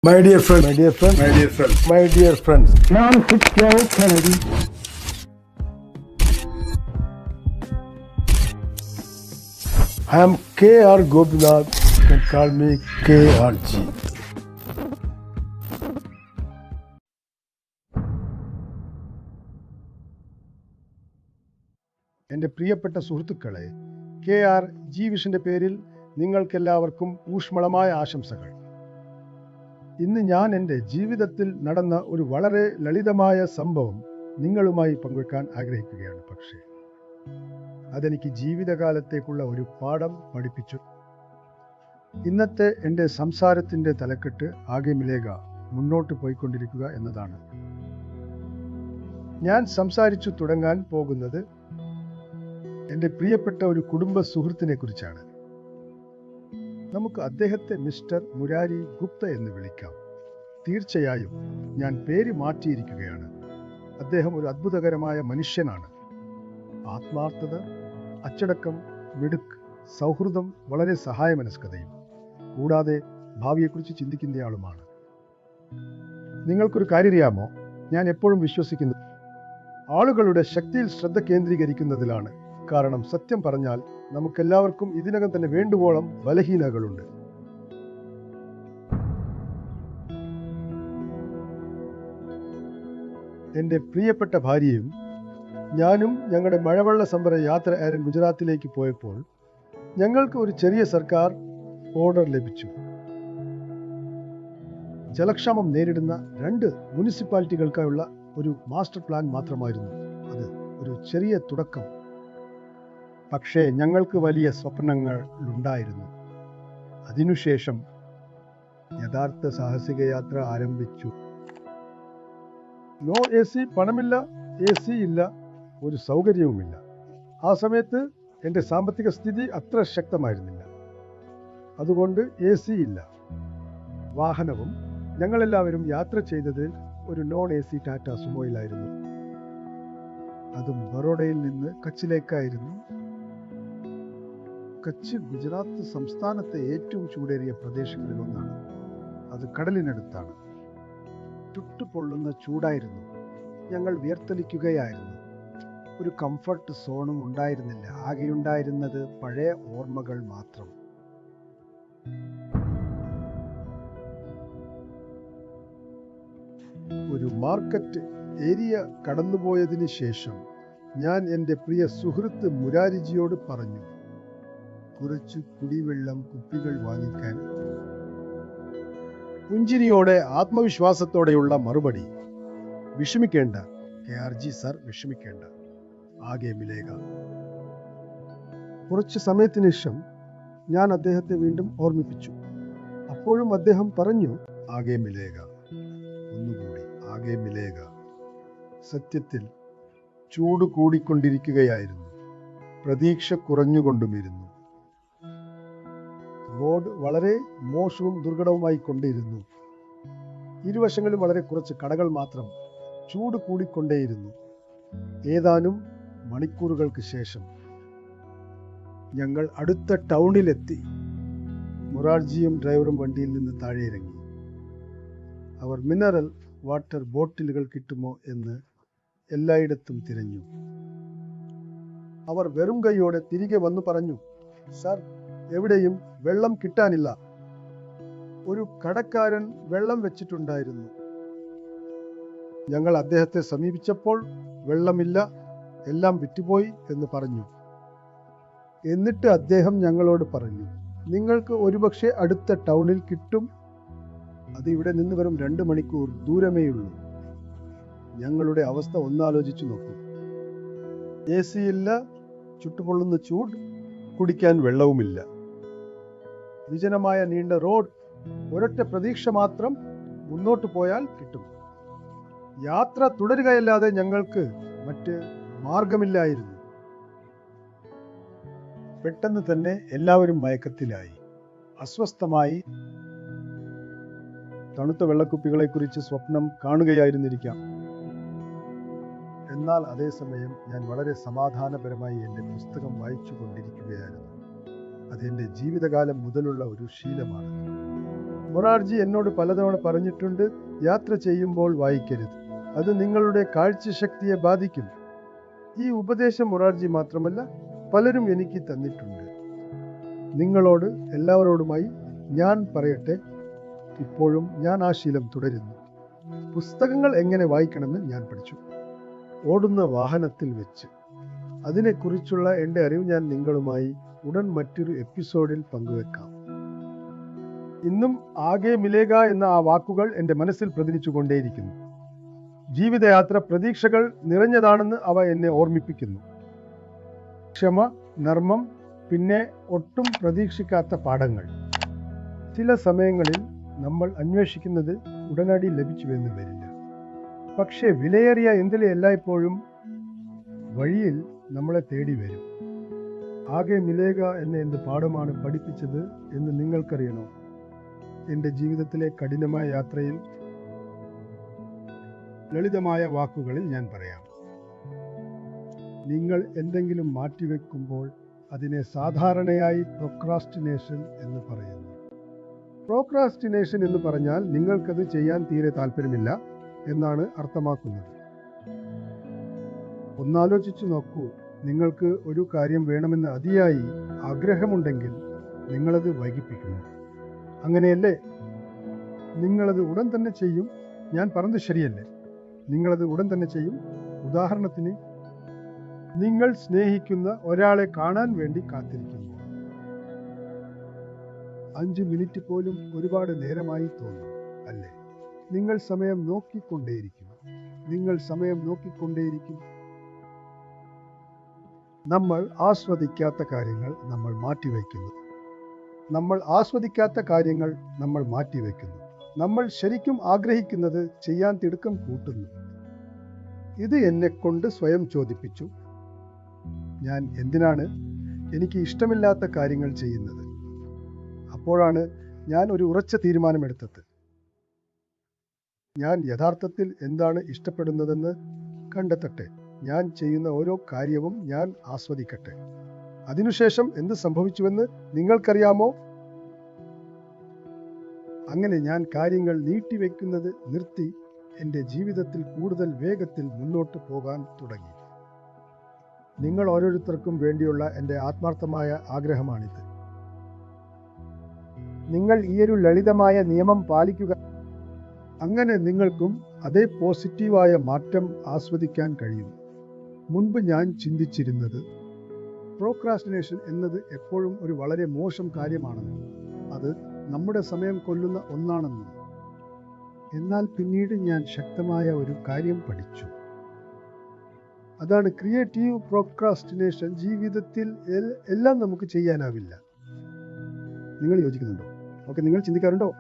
My dear friend, my dear friend, My dear friend, my dear friends. John Fitzgerald Kennedy. I am K.R. Gopinath. You can call me KRG. എൻ്റെ പ്രിയപ്പെട്ട സുഹൃത്തുക്കളെ, KR G വിഷന്റെ പേരിൽ നിങ്ങൾക്കെല്ലാവർക്കും ഊഷ്മളമായ ആശംസകൾ. ഇന്ന് ഞാൻ എൻ്റെ ജീവിതത്തിൽ നടന്ന ഒരു വളരെ ലളിതമായ സംഭവം നിങ്ങളുമായി പങ്കുവെക്കാൻ ആഗ്രഹിക്കുകയാണ്. പക്ഷേ അതെനിക്ക് ജീവിതകാലത്തേക്കുള്ള ഒരു പാഠം പഠിപ്പിച്ചു. ഇന്നത്തെ എൻ്റെ സംസാരത്തിൻ്റെ തലക്കെട്ട് ആകെ മിലേഗ, മുന്നോട്ട് പോയിക്കൊണ്ടിരിക്കുക എന്നതാണ്. ഞാൻ സംസാരിച്ചു തുടങ്ങാൻ പോകുന്നത് എൻ്റെ പ്രിയപ്പെട്ട ഒരു കുടുംബ സുഹൃത്തിനെ കുറിച്ചാണ്. നമുക്ക് അദ്ദേഹത്തെ മിസ്റ്റർ മുരാരി ഗുപ്ത എന്ന് വിളിക്കാം. തീർച്ചയായും ഞാൻ പേര് മാറ്റിയിരിക്കുകയാണ്. അദ്ദേഹം ഒരു അത്ഭുതകരമായ മനുഷ്യനാണ്. ആത്മാർത്ഥത, അച്ചടക്കം, മിടുക്ക്, സൗഹൃദം, വളരെ സഹായമനസ്കതയും, കൂടാതെ ഭാവിയെക്കുറിച്ച് ചിന്തിക്കുന്നയാളുമാണ്. നിങ്ങൾക്കൊരു കാര്യം അറിയാമോ? ഞാൻ എപ്പോഴും വിശ്വസിക്കുന്നത് ആളുകളുടെ ശക്തിയിൽ ശ്രദ്ധ കേന്ദ്രീകരിക്കുന്നതിലാണ്. കാരണം സത്യം പറഞ്ഞാൽ നമുക്കെല്ലാവർക്കും ഇതിനകം തന്നെ വേണ്ടുവോളം ബലഹീനതകളുണ്ട്. എൻ്റെ പ്രിയപ്പെട്ട ഭാര്യയും ഞാനും ഞങ്ങളുടെ മഴവെള്ള സംഭര യാത്ര ആരൻ ഗുജറാത്തിലേക്ക് പോയപ്പോൾ ഞങ്ങൾക്ക് ഒരു ചെറിയ സർക്കാർ ഓർഡർ ലഭിച്ചു. ജലക്ഷാമം നേരിടുന്ന 2 മുനിസിപ്പാലിറ്റികൾക്കായുള്ള ഒരു മാസ്റ്റർ പ്ലാൻ മാത്രമായിരുന്നു അത്. ഒരു ചെറിയ തുടക്കം. പക്ഷേ ഞങ്ങൾക്ക് വലിയ സ്വപ്നങ്ങൾ ഉണ്ടായിരുന്നു. അതിനുശേഷം യഥാർത്ഥ സാഹസിക യാത്ര ആരംഭിച്ചു. നോ AC, പണമില്ല, AC ഇല്ല, ഒരു സൗകര്യവുമില്ല. ആ സമയത്ത് എൻ്റെ സാമ്പത്തിക സ്ഥിതി അത്ര ശക്തമായിരുന്നില്ല. അതുകൊണ്ട് AC ഇല്ല. വാഹനവും ഞങ്ങളെല്ലാവരും യാത്ര ചെയ്തത് ഒരു നോൺ AC ടാറ്റ സുമോയിലായിരുന്നു. അതും ബറോഡയിൽ നിന്ന് കച്ചിലേക്കായിരുന്നു. കച്ച് ഗുജറാത്ത് സംസ്ഥാനത്തെ ഏറ്റവും ചൂടേറിയ പ്രദേശങ്ങളിൽ ഒന്നാണ്. അത് കടലിനടുത്താണ്. ചുട്ടുപൊള്ളുന്ന ചൂടായിരുന്നു. ഞങ്ങൾ വിയർത്തൊലിക്കുകയായിരുന്നു. ഒരു കംഫർട്ട് സോണും ഉണ്ടായിരുന്നില്ല. ആകെയുണ്ടായിരുന്നത് പഴയ ഓർമ്മകൾ മാത്രം. ഒരു മാർക്കറ്റ് ഏരിയ കടന്നുപോയതിന് ശേഷം ഞാൻ എൻ്റെ പ്രിയ സുഹൃത്ത് മുരാരിജിയോട് പറഞ്ഞു, കുറച്ച് കുടിവെള്ളം കുപ്പികൾ വാങ്ങിക്കാൻ. പുഞ്ചിരിയോടെ, ആത്മവിശ്വാസത്തോടെയുള്ള മറുപടി, വിഷമിക്കേണ്ട KRG സർ, വിഷമിക്കേണ്ട, ആകെ മിലേഗ. കുറച്ച് സമയത്തിന് ശേഷം ഞാൻ അദ്ദേഹത്തെ വീണ്ടും ഓർമ്മിപ്പിച്ചു. അപ്പോഴും അദ്ദേഹം പറഞ്ഞു, ആകെ മിലേഗ, ഒന്നുകൂടി, ആകെ മിലേഗ. സത്യത്തിൽ ചൂട് കൂടിക്കൊണ്ടിരിക്കുകയായിരുന്നു. പ്രതീക്ഷ കുറഞ്ഞുകൊണ്ടുമിരുന്നു. റോഡ് വളരെ മോശവും ദുർഘടവുമായി കൊണ്ടിരുന്നു. ഇരുവശങ്ങളിലും വളരെ കുറച്ച് കടകൾ മാത്രം. ചൂട് കൂടിക്കൊണ്ടേയിരുന്നു. ഏതാനും മണിക്കൂറുകൾക്ക് ശേഷം ഞങ്ങൾ അടുത്ത ടൗണിലെത്തി. മുരാർജിയും ഡ്രൈവറും വണ്ടിയിൽ നിന്ന് താഴെ ഇറങ്ങി. അവർ മിനറൽ വാട്ടർ ബോട്ടിലുകൾ കിട്ടുമോ എന്ന് എല്ലായിടത്തും തിരഞ്ഞു. അവർ വെറും കൈയോടെ തിരികെ വന്നു പറഞ്ഞു, സർ, എവിടെയും വെള്ളം കിട്ടാനില്ല. ഒരു കടക്കാരൻ വെള്ളം വെച്ചിട്ടുണ്ടായിരുന്നു. ഞങ്ങൾ അദ്ദേഹത്തെ സമീപിച്ചപ്പോൾ വെള്ളമില്ല, എല്ലാം വിറ്റുപോയി എന്ന് പറഞ്ഞു. എന്നിട്ട് അദ്ദേഹം ഞങ്ങളോട് പറഞ്ഞു, നിങ്ങൾക്ക് ഒരുപക്ഷെ അടുത്ത ടൗണിൽ കിട്ടും. അത് ഇവിടെ നിന്ന് വെറും 2 മണിക്കൂർ ദൂരമേയുള്ളൂ. ഞങ്ങളുടെ അവസ്ഥ ഒന്നാലോചിച്ചു നോക്കൂ. AC ഇല്ല, ചുട്ടുപൊള്ളുന്ന ചൂട്, കുടിക്കാൻ വെള്ളവുമില്ല. വിജനമായ നീണ്ട റോഡ്. ഒരൊറ്റ പ്രതീക്ഷ മാത്രം, മുന്നോട്ട് പോയാൽ കിട്ടും. യാത്ര തുടരുകയല്ലാതെ ഞങ്ങൾക്ക് മറ്റ് മാർഗമില്ലായിരുന്നു. പെട്ടെന്ന് തന്നെ എല്ലാവരും മയക്കത്തിലായി. അസ്വസ്ഥമായി തണുത്ത വെള്ളക്കുപ്പികളെക്കുറിച്ച് സ്വപ്നം കാണുകയായിരുന്നിരിക്കാം. എന്നാൽ അതേസമയം ഞാൻ വളരെ സമാധാനപരമായി എൻ്റെ പുസ്തകം വായിച്ചു കൊണ്ടിരിക്കുകയായിരുന്നു. അതെൻ്റെ ജീവിതകാലം മുതലുള്ള ഒരു ശീലമാണ്. മൊറാർജി എന്നോട് പലതവണ പറഞ്ഞിട്ടുണ്ട്, യാത്ര ചെയ്യുമ്പോൾ വായിക്കരുത്, അത് നിങ്ങളുടെ കാഴ്ചശക്തിയെ ബാധിക്കും. ഈ ഉപദേശം മൊറാർജി മാത്രമല്ല, പലരും എനിക്ക് തന്നിട്ടുണ്ട്. നിങ്ങളോട് എല്ലാവരോടുമായി ഞാൻ പറയട്ടെ, ഇപ്പോഴും ഞാൻ ആ ശീലം തുടരുന്നു. പുസ്തകങ്ങൾ എങ്ങനെ വായിക്കണമെന്ന് ഞാൻ പഠിച്ചു, ഓടുന്ന വാഹനത്തിൽ വെച്ച്. അതിനെക്കുറിച്ചുള്ള എൻ്റെ അറിവ് ഞാൻ നിങ്ങളുമായി ഉടൻ മറ്റൊരു എപ്പിസോഡിൽ പങ്കുവെക്കാം. ഇന്നും ആകെ മിലേഗ എന്ന ആ വാക്കുകൾ എൻ്റെ മനസ്സിൽ പ്രതിനിച്ചുകൊണ്ടേയിരിക്കുന്നു. ജീവിതയാത്ര പ്രതീക്ഷകൾ നിറഞ്ഞതാണെന്ന് അവ എന്നെ ഓർമ്മിപ്പിക്കുന്നു. ക്ഷമ, നർമ്മം, പിന്നെ ഒട്ടും പ്രതീക്ഷിക്കാത്ത പാഠങ്ങൾ. ചില സമയങ്ങളിൽ നമ്മൾ അന്വേഷിക്കുന്നത് ഉടനടി ലഭിച്ചുവെന്ന് വരില്ല. പക്ഷേ വിലയേറിയ എന്തിലെ എല്ലായ്പ്പോഴും വഴിയിൽ നമ്മളെ തേടി വരും. ആകെ മിലേഗ എന്നെ എന്ത് പാഠമാണ് പഠിപ്പിച്ചത് എന്ന് നിങ്ങൾക്കറിയണോ? എൻ്റെ ജീവിതത്തിലെ കഠിനമായ യാത്രയിൽ ലളിതമായ വാക്കുകളിൽ ഞാൻ പറയാം. നിങ്ങൾ എന്തെങ്കിലും മാറ്റിവെക്കുമ്പോൾ അതിനെ സാധാരണയായി പ്രോക്രാസ്റ്റിനേഷൻ എന്ന് പറയുന്നു. പ്രോക്രാസ്റ്റിനേഷൻ എന്ന് പറഞ്ഞാൽ നിങ്ങൾക്കത് ചെയ്യാൻ തീരെ താല്പര്യമില്ല എന്നാണ് അർത്ഥമാക്കുന്നത്. ഒന്നാലോചിച്ചു നോക്കൂ, നിങ്ങൾക്ക് ഒരു കാര്യം വേണമെന്ന് അതിയായി ആഗ്രഹമുണ്ടെങ്കിൽ നിങ്ങളത് വൈകിപ്പിക്കുന്നു. അങ്ങനെയല്ലേ? നിങ്ങളത് ഉടൻ തന്നെ ചെയ്യും. ഞാൻ പറഞ്ഞത് ശരിയല്ലേ? നിങ്ങളത് ഉടൻ തന്നെ ചെയ്യും. ഉദാഹരണത്തിന്, നിങ്ങൾ സ്നേഹിക്കുന്ന ഒരാളെ കാണാൻ വേണ്ടി കാത്തിരിക്കുമ്പോൾ 5 മിനിറ്റ് പോലും ഒരുപാട് നേരമായി തോന്നും, അല്ലേ? നിങ്ങൾ സമയം നോക്കിക്കൊണ്ടേയിരിക്കും. നമ്മൾ ആസ്വദിക്കാത്ത കാര്യങ്ങൾ നമ്മൾ മാറ്റിവെക്കുന്നു. നമ്മൾ ശരിക്കും ആഗ്രഹിക്കുന്നത് ചെയ്യാൻ തിടുക്കം കൂട്ടുന്നു. ഇത് എന്നെക്കൊണ്ട് സ്വയം ചോദിപ്പിച്ചു. ഞാൻ എന്തിനാണ് എനിക്ക് ഇഷ്ടമില്ലാത്ത കാര്യങ്ങൾ ചെയ്യുന്നത്? അപ്പോഴാണ് ഞാൻ ഒരു ഉറച്ച തീരുമാനമെടുത്തത്. ഞാൻ യഥാർത്ഥത്തിൽ എന്താണ് ഇഷ്ടപ്പെടുന്നതെന്ന് കണ്ടെത്തട്ടെ. ഞാൻ ചെയ്യുന്ന ഓരോ കാര്യവും ഞാൻ ആസ്വദിക്കട്ടെ. അതിനുശേഷം എന്ത് സംഭവിച്ചുവെന്ന് നിങ്ങൾക്കറിയാമോ? അങ്ങനെ ഞാൻ കാര്യങ്ങൾ നീട്ടിവെക്കുന്നത് നിർത്തി എൻ്റെ ജീവിതത്തിൽ കൂടുതൽ വേഗത്തിൽ മുന്നോട്ട് പോകാൻ തുടങ്ങി. നിങ്ങൾ ഓരോരുത്തർക്കും വേണ്ടിയുള്ള എൻ്റെ ആത്മാർത്ഥമായ ആഗ്രഹമാണിത്. നിങ്ങൾ ഈയൊരു ലളിതമായ നിയമം പാലിക്കുക. അങ്ങനെ നിങ്ങൾക്കും അതേ പോസിറ്റീവായ മാറ്റം ആസ്വദിക്കാൻ കഴിയും. മുൻപ് ഞാൻ ചിന്തിച്ചിരുന്നത് പ്രോക്രാസ്റ്റിനേഷൻ എന്നത് എപ്പോഴും ഒരു വളരെ മോശം കാര്യമാണെന്നും അത് നമ്മുടെ സമയം കൊല്ലുന്ന ഒന്നാണെന്നും. എന്നാൽ പിന്നീട് ഞാൻ ശക്തമായ ഒരു കാര്യം പഠിച്ചു. അതാണ് ക്രിയേറ്റീവ് പ്രോക്രാസ്റ്റിനേഷൻ. ജീവിതത്തിൽ എല്ലാം നമുക്ക് ചെയ്യാനാവില്ല. നിങ്ങൾ യോജിക്കുന്നുണ്ടോ? ഓക്കെ, നിങ്ങൾ ചിന്തിക്കാറുണ്ടോ?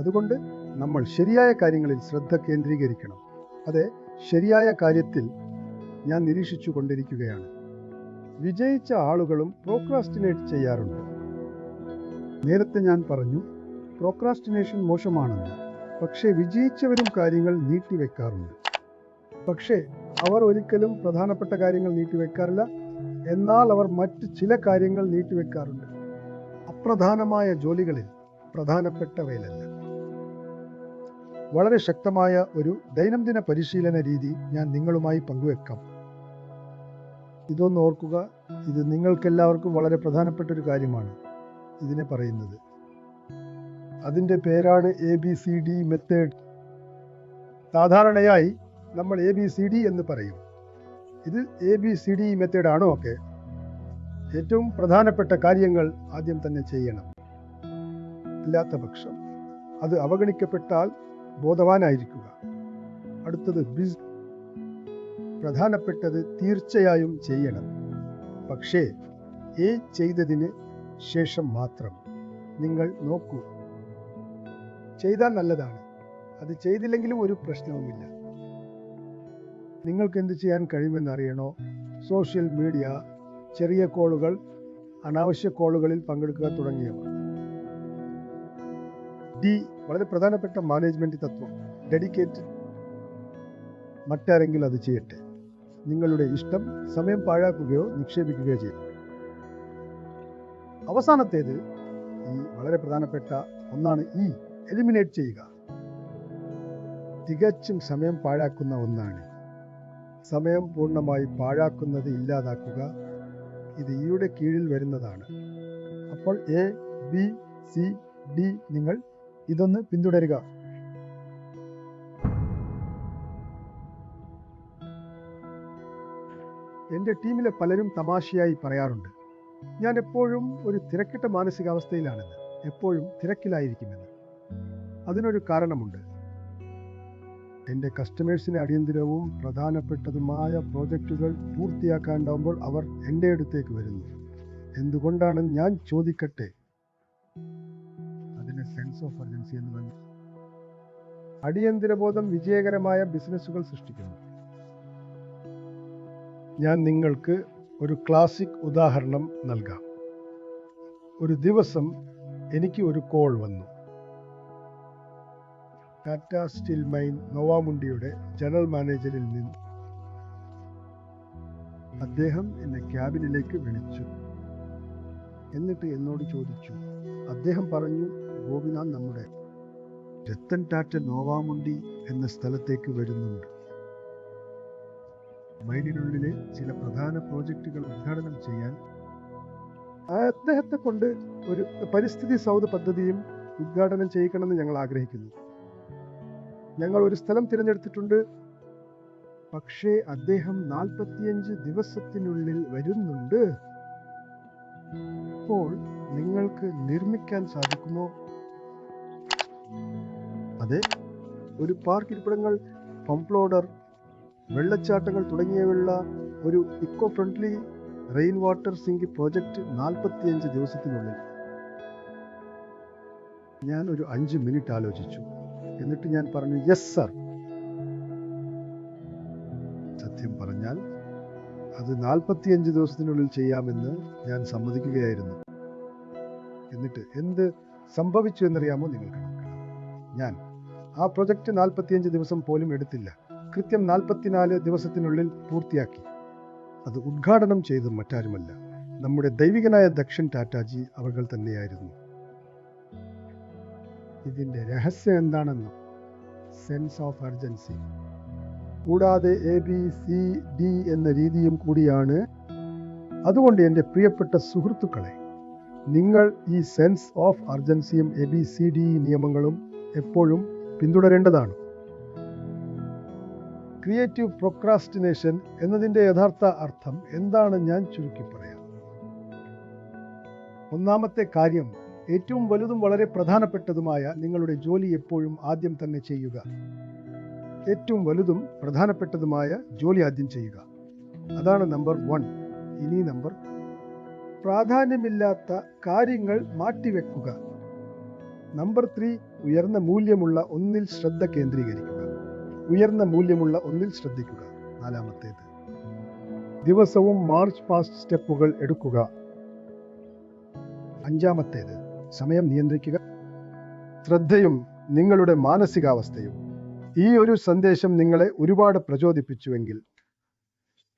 അതുകൊണ്ട് നമ്മൾ ശരിയായ കാര്യങ്ങളിൽ ശ്രദ്ധ കേന്ദ്രീകരിക്കണം. അതെ, ശരിയായ കാര്യത്തിൽ ഞാൻ നിരീക്ഷിച്ചു കൊണ്ടിരിക്കുകയാണ്. വിജയിച്ച ആളുകളും പ്രോക്രാസ്റ്റിനേറ്റ് ചെയ്യാറുണ്ട്. നേരത്തെ ഞാൻ പറഞ്ഞു പ്രോക്രാസ്റ്റിനേഷൻ മോശമാണെന്ന്. പക്ഷേ വിജയിച്ചവരും കാര്യങ്ങൾ നീട്ടിവെക്കാറുണ്ട്. പക്ഷേ അവർ ഒരിക്കലും പ്രധാനപ്പെട്ട കാര്യങ്ങൾ നീട്ടിവെക്കാറില്ല. എന്നാൽ അവർ മറ്റ് ചില കാര്യങ്ങൾ നീട്ടിവെക്കാറുണ്ട്. അപ്രധാനമായ ജോലികളിൽ, പ്രധാനപ്പെട്ടവയിലല്ല. വളരെ ശക്തമായ ഒരു ദൈനംദിന പരിശീലന രീതി ഞാൻ നിങ്ങളുമായി പങ്കുവെക്കാം. ഇതൊന്ന് ഓർക്കുക. ഇത് നിങ്ങൾക്കെല്ലാവർക്കും വളരെ പ്രധാനപ്പെട്ട ഒരു കാര്യമാണ് ഇതിനെ പറയുന്നത്. അതിൻ്റെ പേരാണ് ABCD മെത്തേഡ്. സാധാരണയായി നമ്മൾ ABCD എന്ന് പറയും. ഇത് ABCD മെത്തേഡ് ആണോ? ഓക്കെ, ഏറ്റവും പ്രധാനപ്പെട്ട കാര്യങ്ങൾ ആദ്യം തന്നെ ചെയ്യണം. ഇല്ലാത്ത പക്ഷം അത് അവഗണിക്കപ്പെട്ടാൽ ബോധവാനായിരിക്കുക. അടുത്തത് പ്രധാനപ്പെട്ടത് തീർച്ചയായും ചെയ്യണം. പക്ഷേ A ചെയ്തതിന് ശേഷം മാത്രം. നിങ്ങൾ നോക്കൂ, ചെയ്താൽ നല്ലതാണ്. അത് ചെയ്തില്ലെങ്കിലും ഒരു പ്രശ്നവുമില്ല. നിങ്ങൾക്ക് എന്ത് ചെയ്യാൻ കഴിയുമെന്ന് അറിയണോ? സോഷ്യൽ മീഡിയ, ചെറിയ കോളുകൾ, അനാവശ്യ കോളുകളിൽ പങ്കെടുക്കുക തുടങ്ങിയവ. വളരെ പ്രധാനപ്പെട്ട മാനേജ്മെന്റ് തത്വം, ഡെഡിക്കേറ്റഡ്. മറ്റാരെങ്കിലും അത് ചെയ്യട്ടെ. നിങ്ങളുടെ ഇഷ്ടം സമയം പാഴാക്കുകയോ നിക്ഷേപിക്കുകയോ ചെയ്യും. അവസാനത്തേത് ഈ വളരെ പ്രധാനപ്പെട്ട ഒന്നാണ് ഈ എലിമിനേറ്റ് ചെയ്യുക. തികച്ചും സമയം പാഴാക്കുന്ന ഒന്നാണ്. സമയം പൂർണ്ണമായി പാഴാക്കുന്നത് ഇല്ലാതാക്കുക. ഇത് ഈയുടെ കീഴിൽ വരുന്നതാണ്. അപ്പോൾ എ, ബി, സി, ഡി നിങ്ങൾ ഇതൊന്ന് പിന്തുടരുക. എൻ്റെ ടീമിലെ പലരും തമാശയായി പറയാറുണ്ട്, ഞാൻ എപ്പോഴും ഒരു തിരക്കിട്ട മാനസികാവസ്ഥയിലാണെന്ന്, എപ്പോഴും തിരക്കിലായിരിക്കുമെന്ന്. അതിനൊരു കാരണമുണ്ട്. എൻ്റെ കസ്റ്റമേഴ്സിന് അടിയന്തിരവും പ്രധാനപ്പെട്ടതുമായ പ്രോജക്റ്റുകൾ പൂർത്തിയാക്കാണ്ടാവുമ്പോൾ അവർ എൻ്റെ അടുത്തേക്ക് വരുന്നു. എന്തുകൊണ്ടാണെന്ന് ഞാൻ ചോദിക്കട്ടെ? അതിന് സെൻസ് ഓഫ് അർജൻസി എന്ന് പറഞ്ഞു. അടിയന്തിരബോധം വിജയകരമായ ബിസിനസ്സുകൾ സൃഷ്ടിക്കുന്നു. ഞാൻ നിങ്ങൾക്ക് ഒരു ക്ലാസിക് ഉദാഹരണം നൽകാം. ഒരു ദിവസം എനിക്ക് ഒരു കോൾ വന്നു. ടാറ്റ സ്റ്റീൽ മൈൻ നോവാമുണ്ടിയുടെ ജനറൽ മാനേജറിൽ നിന്ന്. അദ്ദേഹം എന്നെ ക്യാബിനിലേക്ക് വിളിച്ചു. എന്നിട്ട് എന്നോട് ചോദിച്ചു. അദ്ദേഹം പറഞ്ഞു, ഗോപിനാഥ് നമ്മുടെ രത്തൻ ടാറ്റ നോവാമുണ്ടി എന്ന സ്ഥലത്തേക്ക് വരുന്നുണ്ട്. മൈനിനുള്ളിലെ ചില പ്രധാന പ്രോജക്റ്റുകൾ ഉദ്ഘാടനം ചെയ്യാൻ അദ്ദേഹത്തെ കൊണ്ട് ഒരു പരിസ്ഥിതി സൗധ പദ്ധതിയും ഉദ്ഘാടനം ചെയ്യിക്കണമെന്ന് ഞങ്ങൾ ആഗ്രഹിക്കുന്നു. ഞങ്ങൾ ഒരു സ്ഥലം തിരഞ്ഞെടുത്തിട്ടുണ്ട്. പക്ഷേ അദ്ദേഹം 45 ദിവസത്തിനുള്ളിൽ വരുന്നുണ്ട്. അപ്പോൾ നിങ്ങൾക്ക് നിർമ്മിക്കാൻ സാധിക്കുമോ? അതെ, ഒരു പാർക്ക് ഇരിപ്പിടങ്ങൾ, പമ്പ് ലോഡർ, വെള്ളച്ചാട്ടങ്ങൾ തുടങ്ങിയവയുള്ള ഒരു eco friendly rain water sink project 45 ദിവസത്തിനുള്ളിൽ. ഞാൻ ഒരു 5 മിനിറ്റ് ആലോചിച്ചു. എന്നിട്ട് ഞാൻ പറഞ്ഞു, യെസ് സർ. സത്യം പറഞ്ഞാൽ അത് 45 ദിവസത്തിനുള്ളിൽ ചെയ്യാമെന്ന് ഞാൻ സമ്മതിക്കുകയായിരുന്നു. എന്നിട്ട് എന്ത് സംഭവിച്ചു എന്നറിയാമോ നിങ്ങൾക്ക്? ഞാൻ ആ പ്രൊജക്റ്റ് 45 ദിവസം പോലും എടുത്തില്ല. കൃത്യം 44 ദിവസത്തിനുള്ളിൽ പൂർത്തിയാക്കി. അത് ഉദ്ഘാടനം ചെയ്ത് മറ്റാരുമല്ല, നമ്മുടെ ദൈവികനായ ദക്ഷൻ ടാറ്റാജി അവർ തന്നെയായിരുന്നു. ഇതിൻ്റെ രഹസ്യം എന്താണെന്നോ? Sense of urgency. കൂടാതെ ABCD എന്ന രീതിയും കൂടിയാണ്. അതുകൊണ്ട് എൻ്റെ പ്രിയപ്പെട്ട സുഹൃത്തുക്കളെ, നിങ്ങൾ ഈ സെൻസ് ഓഫ് അർജൻസിയും ABCD നിയമങ്ങളും എപ്പോഴും പിന്തുടരേണ്ടതാണ്. ക്രിയേറ്റീവ് പ്രൊക്രാസ്റ്റിനേഷൻ എന്നതിൻ്റെ യഥാർത്ഥ അർത്ഥം എന്താണ് ഞാൻ ചുരുക്കി പറയാം. ഒന്നാമത്തെ കാര്യം, ഏറ്റവും വലുതും വളരെ പ്രധാനപ്പെട്ടതുമായ നിങ്ങളുടെ ജോലി എപ്പോഴും ആദ്യം തന്നെ ചെയ്യുക. ഏറ്റവും വലുതും പ്രധാനപ്പെട്ടതുമായ ജോലി ആദ്യം ചെയ്യുക. അതാണ് നമ്പർ 1. ഇനി നമ്പർ, പ്രാധാന്യമില്ലാത്ത കാര്യങ്ങൾ മാറ്റിവെക്കുക. നമ്പർ 3, ഉയർന്ന മൂല്യമുള്ള ഒന്നിൽ ശ്രദ്ധ കേന്ദ്രീകരിക്കുക. ഉയർന്ന മൂല്യമുള്ള ഒന്നിൽ ശ്രദ്ധിക്കുക. നാലാമത്തേത്, ദിവസവും മാർച്ച് പാസ്റ്റ് സ്റ്റെപ്പുകൾ എടുക്കുക. അഞ്ചാമത്തേത്, സമയം നിയന്ത്രിക്കുക. ശ്രദ്ധയും നിങ്ങളുടെ മാനസികാവസ്ഥയും. ഈ ഒരു സന്ദേശം നിങ്ങളെ ഒരുപാട് പ്രചോദിപ്പിച്ചുവെങ്കിൽ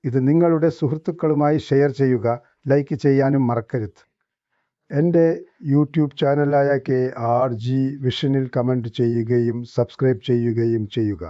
ഇത് നിങ്ങളുടെ സുഹൃത്തുക്കളുമായി ഷെയർ ചെയ്യുക. ലൈക്ക് ചെയ്യാനും മറക്കരുത്. എൻ്റെ യൂട്യൂബ് ചാനലായ KRG വിഷനിൽ കമൻറ്റ് ചെയ്യുകയും സബ്സ്ക്രൈബ് ചെയ്യുകയും ചെയ്യുക.